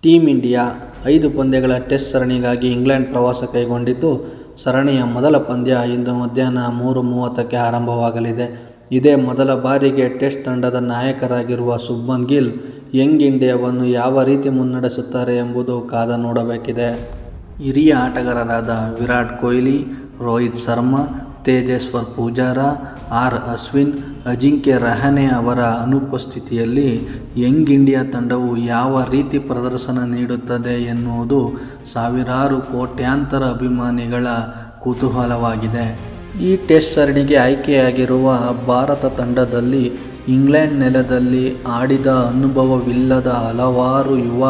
Team India 5 ಪಂದ್ಯಗಳ test ಸರಣಿಗಾಗಿ England ಪ್ರವಾಸ ಕೈಗೊಂಡಿದ್ದು, ಸರಣಿಯ ಮೊದಲ ಪಂದ್ಯ ಇಂದು ಮಧ್ಯಾಹ್ನ 3:30ಕ್ಕೆ ಆರಂಭವಾಗಲಿದೆ. ಇದೇ ಮೊದಲ ಬಾರಿಗೆ ಟೆಸ್ಟ್ ತಂಡದ ನಾಯಕರಾಗಿರುವ ಶುಭ್ಮನ್ ಗಿಲ್ ಯಂಗ್ ಇಂಡಿಯಾವನ್ನು ಯಾವ ರೀತಿ ಮುನ್ನಡೆಸುತ್ತಾರೆ ಎಂಬುದು ಕಾದು ನೋಡಬೇಕಿದೆ. ಹಿರಿಯ ಆಟಗಾರರಾದ ವಿರಾಟ್ ಕೊಹ್ಲಿ, ರೋಹಿತ್ ಶರ್ಮಾ, ತೇಜೇಶ್ವರ್ ಪೂಜಾರ, ಆರ್ ಅಶ್ವಿನ್, ಅಜಿಂಕ್ಯ ರಹಾನೆ ಅವರ ಅನುಪಸ್ಥಿತಿಯಲ್ಲಿ ಯಂಗ್ ಇಂಡಿಯಾ ತಂಡವು ಯಾವ ರೀತಿ ಪ್ರದರ್ಶನ ನೀಡುತ್ತದೆ ಎನ್ನುವುದು ಸಾವಿರಾರು ಕೋಟ್ಯಾಂತರ ಅಭಿಮಾನಿಗಳ ಕುತೂಹಲವಾಗಿದೆ. ಈ ಟೆಸ್ಟ್ ಸರಣಿಗೆ ಆಯ್ಕೆಯಾಗಿರುವ ಭಾರತ ತಂಡದಲ್ಲಿ ಇಂಗ್ಲೆಂಡ್ ನೆಲದಲ್ಲಿ ಆಡಿದ ಅನುಭವವಿಲ್ಲದ ಹಲವಾರು ಯುವ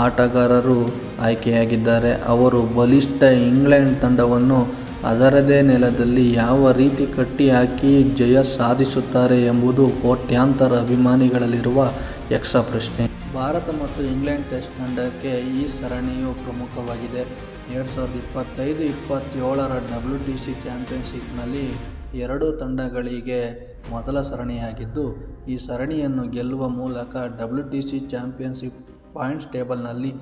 ಆಟಗಾರರು ಆಯ್ಕೆಯಾಗಿದ್ದಾರೆ. ಅವರು ಬಲಿಷ್ಠ ಇಂಗ್ಲೆಂಡ್ ತಂಡವನ್ನು ಅದರದೇ ನೆಲದಲ್ಲಿ ಯಾವ ರೀತಿ ಕಟ್ಟಿಹಾಕಿ ಜಯ ಸಾಧಿಸುತ್ತಾರೆ ಎಂಬುದು ಕೋಟ್ಯಾಂತರ ಅಭಿಮಾನಿಗಳಲ್ಲಿರುವ ಯಕ್ಷಪ್ರಶ್ನೆ. ಭಾರತ ಮತ್ತು ಇಂಗ್ಲೆಂಡ್ ಟೆಸ್ಟ್ ತಂಡಕ್ಕೆ ಈ ಸರಣಿಯು ಪ್ರಮುಖವಾಗಿದೆ. 2025-27ರ WTC ಚಾಂಪಿಯನ್ಶಿಪ್ನಲ್ಲಿ ಎರಡೂ ತಂಡಗಳಿಗೆ ಮೊದಲ ಸರಣಿಯಾಗಿದ್ದು, ಈ ಸರಣಿಯನ್ನು ಗೆಲ್ಲುವ ಮೂಲಕ WTC ಚಾಂಪಿಯನ್ಶಿಪ್ ಪಾಯಿಂಟ್ಸ್ ಟೇಬಲ್ನಲ್ಲಿ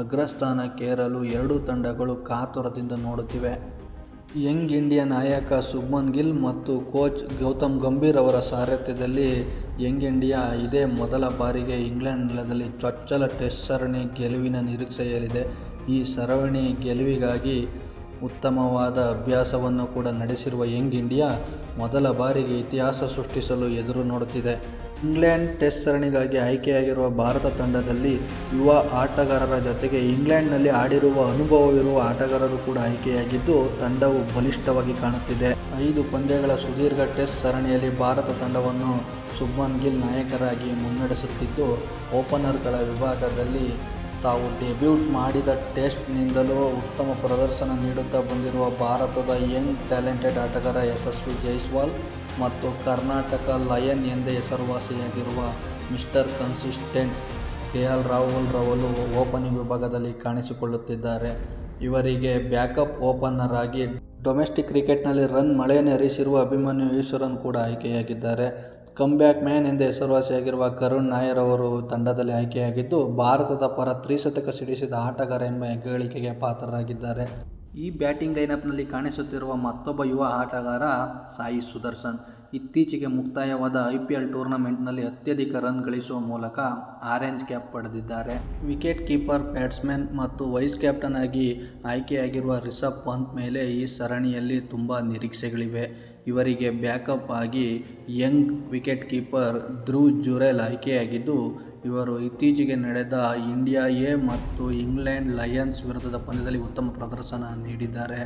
ಅಗ್ರಸ್ಥಾನಕ್ಕೇರಲು ಎರಡೂ ತಂಡಗಳು ಕಾತುರದಿಂದ ನೋಡುತ್ತಿವೆ. ಯಂಗ್ ಇಂಡಿಯಾ ನಾಯಕ ಶುಭ್ಮನ್ ಗಿಲ್ ಮತ್ತು ಕೋಚ್ ಗೌತಮ್ ಗಂಭೀರ್ ಅವರ ಸಾರಥ್ಯದಲ್ಲಿ ಯಂಗ್ ಇಂಡಿಯಾ ಇದೇ ಮೊದಲ ಬಾರಿಗೆ ಇಂಗ್ಲೆಂಡ್ ನೆಲದಲ್ಲಿ ಚೊಚ್ಚಲ ಟೆಸ್ಟ್ ಸರಣಿ ಗೆಲುವಿನ ನಿರೀಕ್ಷೆಯಲ್ಲಿದೆ. ಈ ಸರಣಿ ಗೆಲುವಿಗಾಗಿ ಉತ್ತಮವಾದ ಅಭ್ಯಾಸವನ್ನು ಕೂಡ ನಡೆಸಿರುವ ಯಂಗ್ ಇಂಡಿಯಾ ಮೊದಲ ಬಾರಿಗೆ ಇತಿಹಾಸ ಸೃಷ್ಟಿಸಲು ಎದುರು ನೋಡುತ್ತಿದೆ. ಇಂಗ್ಲೆಂಡ್ ಟೆಸ್ಟ್ ಸರಣಿಗಾಗಿ ಆಯ್ಕೆಯಾಗಿರುವ ಭಾರತ ತಂಡದಲ್ಲಿ ಯುವ ಆಟಗಾರರ ಜೊತೆಗೆ ಇಂಗ್ಲೆಂಡ್ನಲ್ಲಿ ಆಡಿರುವ ಅನುಭವವಿರುವ ಆಟಗಾರರು ಕೂಡ ಆಯ್ಕೆಯಾಗಿದ್ದು, ತಂಡವು ಬಲಿಷ್ಠವಾಗಿ ಕಾಣುತ್ತಿದೆ. 5 ಪಂದ್ಯಗಳ ಸುದೀರ್ಘ ಟೆಸ್ಟ್ ಸರಣಿಯಲ್ಲಿ ಭಾರತ ತಂಡವನ್ನು ಶುಭ್ಮನ್ ಗಿಲ್ ನಾಯಕರಾಗಿ ಮುನ್ನಡೆಸುತ್ತಿದ್ದು, ಓಪನರ್ಗಳ ವಿಭಾಗದಲ್ಲಿ ತಾವು ಡೆಬ್ಯೂಟ್ ಮಾಡಿದ ಟೆಸ್ಟ್ನಿಂದಲೂ ಉತ್ತಮ ಪ್ರದರ್ಶನ ನೀಡುತ್ತಾ ಬಂದಿರುವ ಭಾರತದ ಯಂಗ್ ಟ್ಯಾಲೆಂಟೆಡ್ ಆಟಗಾರ ಯಶಸ್ವಿ ಜೈಸ್ವಾಲ್ ಮತ್ತು ಕರ್ನಾಟಕ ಲಯನ್ ಎಂದೇ ಹೆಸರುವಾಸಿಯಾಗಿರುವ mister consistent KL Rahul opening ವಿಭಾಗದಲ್ಲಿ ಕಾಣಿಸಿಕೊಳ್ಳುತ್ತಿದ್ದಾರೆ. ಇವರಿಗೆ ಬ್ಯಾಕಪ್ ಓಪನರ್ ಆಗಿ ಡೊಮೆಸ್ಟಿಕ್ ಕ್ರಿಕೆಟ್ನಲ್ಲಿ ರನ್ ಮಳೆಯನ್ನು ಹರಿಸಿರುವ ಅಭಿಮನ್ಯು ಈಶ್ವರನ್ ಕೂಡ ಆಯ್ಕೆಯಾಗಿದ್ದಾರೆ. ಕಮ್ಬ್ಯಾಕ್ ಮ್ಯಾನ್ ಎಂದೇ ಹೆಸರುವಾಸಿಯಾಗಿರುವ ಕರುಣ್ ನಾಯರ್ ಅವರು ತಂಡದಲ್ಲಿ ಆಯ್ಕೆಯಾಗಿದ್ದು, ಭಾರತದ ಪರ ತ್ರಿಶತಕ ಸಿಡಿಸಿದ ಆಟಗಾರ ಎಂಬ ಹೆಗ್ಗಳಿಕೆಗೆ ಪಾತ್ರರಾಗಿದ್ದಾರೆ. ಈ ಬ್ಯಾಟಿಂಗ್ ಲೈನಪ್ನಲ್ಲಿ ಕಾಣಿಸುತ್ತಿರುವ ಮತ್ತೊಬ್ಬ ಯುವ ಆಟಗಾರ ಸಾಯಿ ಸುದರ್ಶನ್. ಇತ್ತೀಚೆಗೆ ಮುಕ್ತಾಯವಾದ IPL ಟೂರ್ನಮೆಂಟ್ನಲ್ಲಿ ಅತ್ಯಧಿಕ ರನ್ ಗಳಿಸುವ ಮೂಲಕ ಆರೆಂಜ್ ಕ್ಯಾಪ್ ಪಡೆದಿದ್ದಾರೆ. ವಿಕೆಟ್ ಕೀಪರ್, ಬ್ಯಾಟ್ಸ್ಮನ್ ಮತ್ತು ವೈಸ್ ಕ್ಯಾಪ್ಟನ್ ಆಗಿ ಆಯ್ಕೆಯಾಗಿರುವ ರಿಷಭ್ ಪಂತ್ ಮೇಲೆ ಈ ಸರಣಿಯಲ್ಲಿ ತುಂಬ ನಿರೀಕ್ಷೆಗಳಿವೆ. ಇವರಿಗೆ ಬ್ಯಾಕಪ್ ಆಗಿ Young wicket keeper Dhruv Jurel ಆಯ್ಕೆಯಾಗಿದ್ದು, ಇವರು ಇತ್ತೀಚೆಗೆ ನಡೆದ ಇಂಡಿಯಾ ಎ ಮತ್ತು ಇಂಗ್ಲೆಂಡ್ ಲಯನ್ಸ್ ವಿರುದ್ಧದ ಪಂದ್ಯದಲ್ಲಿ ಉತ್ತಮ ಪ್ರದರ್ಶನ ನೀಡಿದ್ದಾರೆ.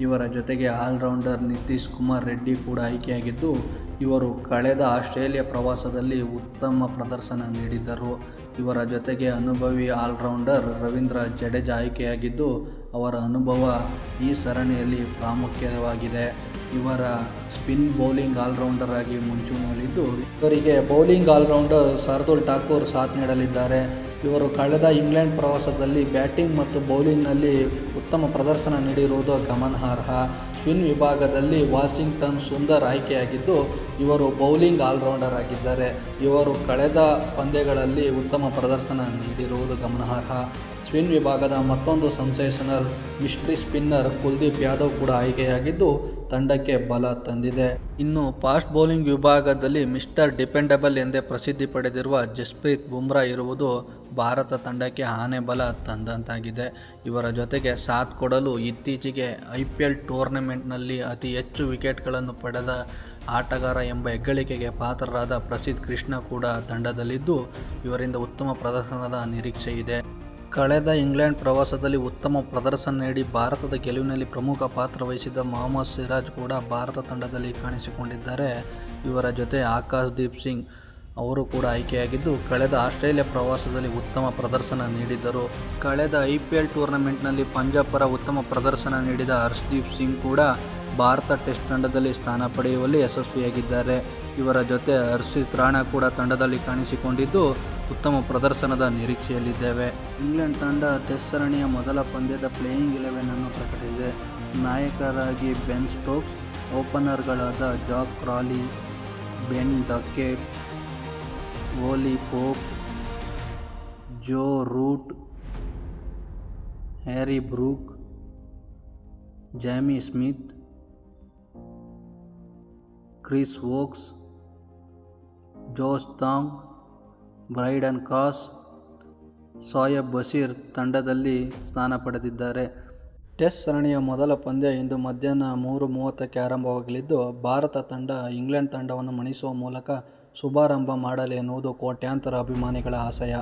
ಇವರ ಜೊತೆಗೆ ಆಲ್ರೌಂಡರ್ ನಿತೀಶ್ ಕುಮಾರ್ ರೆಡ್ಡಿ ಕೂಡ ಆಯ್ಕೆಯಾಗಿದ್ದು, ಇವರು ಕಳೆದ ಆಸ್ಟ್ರೇಲಿಯಾ ಪ್ರವಾಸದಲ್ಲಿ ಉತ್ತಮ ಪ್ರದರ್ಶನ ನೀಡಿದ್ದರು. ಇವರ ಜೊತೆಗೆ ಅನುಭವಿ ಆಲ್ರೌಂಡರ್ ರವೀಂದ್ರ ಜಡೇಜಾ ಆಯ್ಕೆಯಾಗಿದ್ದು, ಅವರ ಅನುಭವ ಈ ಸರಣಿಯಲ್ಲಿ ಪ್ರಾಮುಖ್ಯವಾಗಿದೆ. ಇವರ ಸ್ಪಿನ್ ಬೌಲಿಂಗ್ ಆಲ್ರೌಂಡರ್ ಆಗಿ ಮುಂಚೂಣಿಯಲ್ಲಿದ್ದು, ಇವರಿಗೆ ಬೌಲಿಂಗ್ ಆಲ್ರೌಂಡರ್ ಶಾರ್ದೂಲ್ ಠಾಕೂರ್ ಸಾಥ್ ನೀಡಲಿದ್ದಾರೆ. ಇವರು ಕಳೆದ ಇಂಗ್ಲೆಂಡ್ ಪ್ರವಾಸದಲ್ಲಿ ಬ್ಯಾಟಿಂಗ್ ಮತ್ತು ಬೌಲಿಂಗ್ನಲ್ಲಿ ಉತ್ತಮ ಪ್ರದರ್ಶನ ನೀಡಿರುವುದು ಗಮನಾರ್ಹ. ಸ್ಪಿನ್ ವಿಭಾಗದಲ್ಲಿ ವಾಷಿಂಗ್ಟನ್ ಸುಂದರ್ ಆಯ್ಕೆಯಾಗಿದ್ದು, ಇವರು ಬೌಲಿಂಗ್ ಆಲ್ರೌಂಡರ್ ಆಗಿದ್ದಾರೆ. ಇವರು ಕಳೆದ ಪಂದ್ಯಗಳಲ್ಲಿ ಉತ್ತಮ ಪ್ರದರ್ಶನ ನೀಡಿರುವುದು ಗಮನಾರ್ಹ. ಸ್ಪಿನ್ ವಿಭಾಗದ ಮತ್ತೊಂದು sensational mystery spinner Kuldeep Yadav ಕೂಡ ಆಯ್ಕೆಯಾಗಿದ್ದು, ತಂಡಕ್ಕೆ ಬಲ ತಂದಿದೆ. ಇನ್ನು ಫಾಸ್ಟ್ ಬೌಲಿಂಗ್ ವಿಭಾಗದಲ್ಲಿ ಮಿಸ್ಟರ್ ಡಿಪೆಂಡಬಲ್ ಎಂದೇ ಪ್ರಸಿದ್ಧಿ ಪಡೆದಿರುವ ಜಸ್ಪ್ರೀತ್ ಬುಮ್ರಾ ಇರುವುದು ಭಾರತ ತಂಡಕ್ಕೆ ಆನೆ ಬಲ ತಂದಂತಾಗಿದೆ. ಇವರ ಜೊತೆಗೆ ಸಾಥ್ ಕೊಡಲು ಇತ್ತೀಚೆಗೆ IPL ಟೂರ್ನಮೆಂಟ್ನಲ್ಲಿ ಅತಿ ಹೆಚ್ಚು ವಿಕೆಟ್ಗಳನ್ನು ಪಡೆದ ಆಟಗಾರ ಎಂಬ ಹೆಗ್ಗಳಿಕೆಗೆ ಪಾತ್ರರಾದ ಪ್ರಸಿದ್ಧ ಕೃಷ್ಣ ಕೂಡ ತಂಡದಲ್ಲಿದ್ದು, ಇವರಿಂದ ಉತ್ತಮ ಪ್ರದರ್ಶನದ ನಿರೀಕ್ಷೆ ಇದೆ. ಕಳೆದ ಇಂಗ್ಲೆಂಡ್ ಪ್ರವಾಸದಲ್ಲಿ ಉತ್ತಮ ಪ್ರದರ್ಶನ ನೀಡಿ ಭಾರತದ ಗೆಲುವಿನಲ್ಲಿ ಪ್ರಮುಖ ಪಾತ್ರ ವಹಿಸಿದ್ದ ಮೊಹಮ್ಮದ್ ಸಿರಾಜ್ ಕೂಡ ಭಾರತ ತಂಡದಲ್ಲಿ ಕಾಣಿಸಿಕೊಂಡಿದ್ದಾರೆ. ಇವರ ಜೊತೆ ಆಕಾಶ್ ದೀಪ್ ಸಿಂಗ್ ಅವರು ಕೂಡ ಆಯ್ಕೆಯಾಗಿದ್ದು, ಕಳೆದ ಆಸ್ಟ್ರೇಲಿಯಾ ಪ್ರವಾಸದಲ್ಲಿ ಉತ್ತಮ ಪ್ರದರ್ಶನ ನೀಡಿದ್ದರು. ಕಳೆದ IPL ಟೂರ್ನಮೆಂಟ್ನಲ್ಲಿ ಪಂಜಾಬ್ ಪರ ಉತ್ತಮ ಪ್ರದರ್ಶನ ನೀಡಿದ ಹರ್ಷದೀಪ್ ಸಿಂಗ್ ಕೂಡ ಭಾರತ ಟೆಸ್ಟ್ ತಂಡದಲ್ಲಿ ಸ್ಥಾನ ಪಡೆಯುವಲ್ಲಿ ಯಶಸ್ವಿಯಾಗಿದ್ದಾರೆ. ಇವರ ಜೊತೆ ಹರ್ಷಿತ್ ರಾಣಾ ಕೂಡ ತಂಡದಲ್ಲಿ ಕಾಣಿಸಿಕೊಂಡಿದ್ದು, ಉತ್ತಮ ಪ್ರದರ್ಶನದ ನಿರೀಕ್ಷೆಯಲ್ಲಿದ್ದೇವೆ. ಇಂಗ್ಲೆಂಡ್ ತಂಡ ಟೆಸ್ಟ್ ಸರಣಿಯ ಮೊದಲ ಪಂದ್ಯದ ಪ್ಲೇಯಿಂಗ್ 11 ಅನ್ನು ಪ್ರಕಟಿಸಿದೆ. ನಾಯಕರಾಗಿ ಬೆನ್ ಸ್ಟೋಕ್ಸ್, ಓಪನರ್ಗಳಾದ Zak Crawley, Ben Duckett, Ollie Pope, Joe Root, Harry Brook, Jamie Smith, Chris Woakes, Josh Tongue, Brydon ಕಾಸ್, ಶೋಯಬ್ ಬಶೀರ್ ತಂಡದಲ್ಲಿ ಸ್ಥಾನ ಪಡೆದಿದ್ದಾರೆ. ಟೆಸ್ಟ್ ಸರಣಿಯ ಮೊದಲ ಪಂದ್ಯ ಇಂದು ಮಧ್ಯಾಹ್ನ 3:30ಕ್ಕೆ ಆರಂಭವಾಗಲಿದ್ದು, ಭಾರತ ತಂಡ ಇಂಗ್ಲೆಂಡ್ ತಂಡವನ್ನು ಮಣಿಸುವ ಮೂಲಕ ಶುಭಾರಂಭ ಮಾಡಲಿ ಎನ್ನುವುದು ಕೋಟ್ಯಾಂತರ ಅಭಿಮಾನಿಗಳ ಆಶಯ.